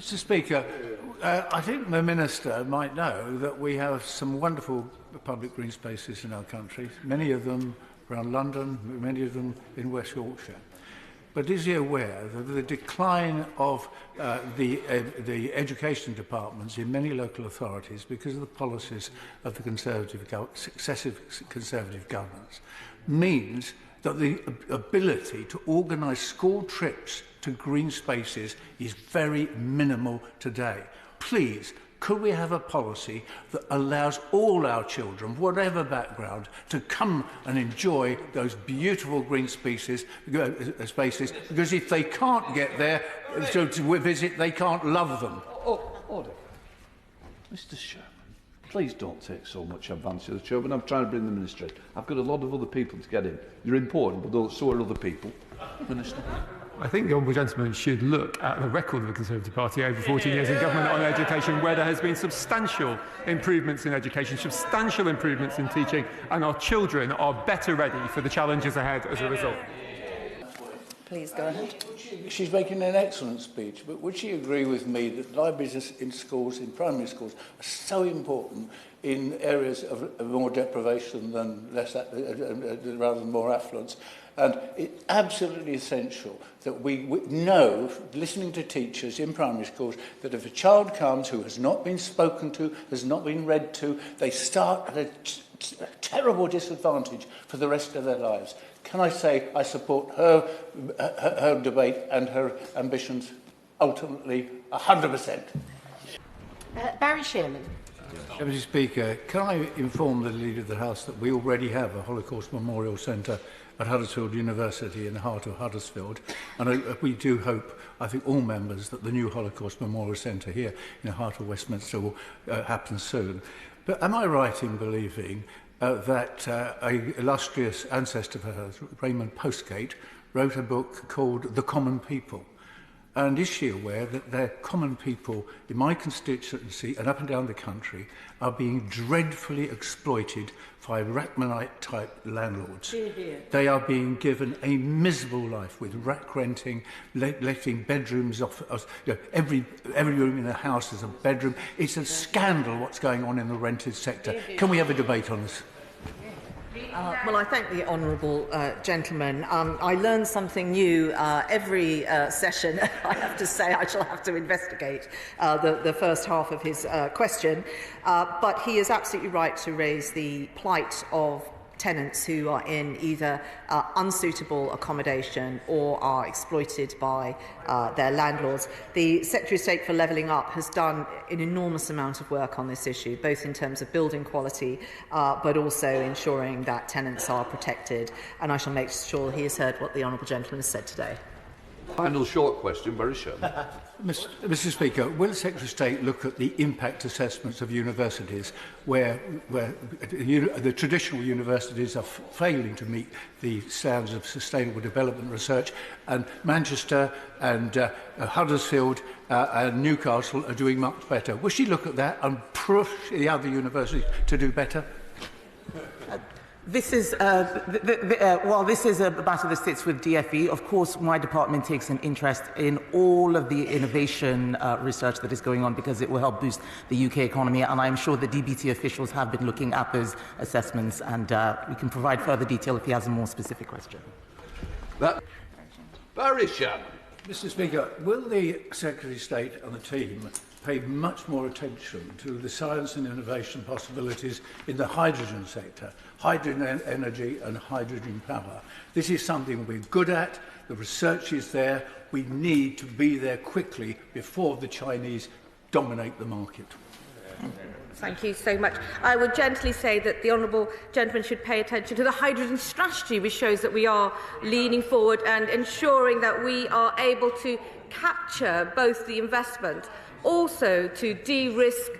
Mr. Speaker, I think the Minister might know that we have some wonderful public green spaces in our country, many of them around London, many of them in West Yorkshire. But is he aware that the decline of the education departments in many local authorities because of the policies of the successive Conservative governments means that the ability to organise school trips to green spaces is very minimal today? Please, could we have a policy that allows all our children, whatever background, to come and enjoy those beautiful green spaces, because if they can't get there to visit, they can't love them? Order. Mr. Sherman, please don't take so much advantage of the Chairman. I'm trying to bring the Minister in. I've got a lot of other people to get in. You're important, but so are other people. Minister. I think the Honourable Gentleman should look at the record of the Conservative Party over 14 years in government on education, where there has been substantial improvements in education, substantial improvements in teaching, and our children are better ready for the challenges ahead as a result. Please go ahead. She's making an excellent speech, but would she agree with me that libraries in schools, in primary schools, are so important in areas of more deprivation than rather than more affluence? And it's absolutely essential that we know, listening to teachers in primary schools, that if a child comes who has not been spoken to, has not been read to, they start at a terrible disadvantage for the rest of their lives. Can I say I support her debate and her ambitions ultimately 100%? Barry Shearman. Mr. Speaker, can I inform the Leader of the House that we already have a Holocaust Memorial Centre at Huddersfield University in the heart of Huddersfield, and we do hope, I think all members, that the new Holocaust Memorial Centre here in the heart of Westminster will happen soon. But am I right in believing that an illustrious ancestor of hers, Raymond Postgate, wrote a book called The Common People? And is she aware that the common people in my constituency and up and down the country are being dreadfully exploited by Rachmanite-type landlords? They are being given a miserable life with rack renting, letting bedrooms off. Every room in the house is a bedroom. It's a scandal what's going on in the rented sector. Can we have a debate on this? Well, I thank the honourable gentleman. I learn something new every session. I have to say I shall have to investigate the first half of his question. But he is absolutely right to raise the plight of tenants who are in either unsuitable accommodation or are exploited by their landlords. The Secretary of State for Levelling Up has done an enormous amount of work on this issue, both in terms of building quality, but also ensuring that tenants are protected. And I shall make sure he has heard what the honourable gentleman has said today. Final short question, Barry Sherman. Mr. Speaker, will the Secretary of State look at the impact assessments of universities where the traditional universities are failing to meet the standards of sustainable development research, and Manchester and Huddersfield and Newcastle are doing much better? Will she look at that and push the other universities to do better? This is this is a matter that sits with DFE. Of course, my department takes an interest in all of the innovation research that is going on, because it will help boost the UK economy. And I'm sure the DBT officials have been looking at those assessments, and we can provide further detail if he has a more specific question. Barry Sherman. Mr. Speaker, will the Secretary of State and the team pay much more attention to the science and innovation possibilities in the hydrogen sector, hydrogen energy and hydrogen power? This is something we're good at. The research is there. We need to be there quickly before the Chinese dominate the market. Thank you so much. I would gently say that the honourable gentleman should pay attention to the hydrogen strategy, which shows that we are leaning forward and ensuring that we are able to capture both the investment, also to de-risk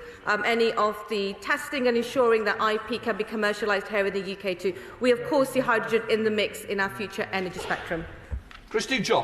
any of the testing and ensuring that IP can be commercialised here in the UK too. We of course see hydrogen in the mix in our future energy spectrum. Christine John.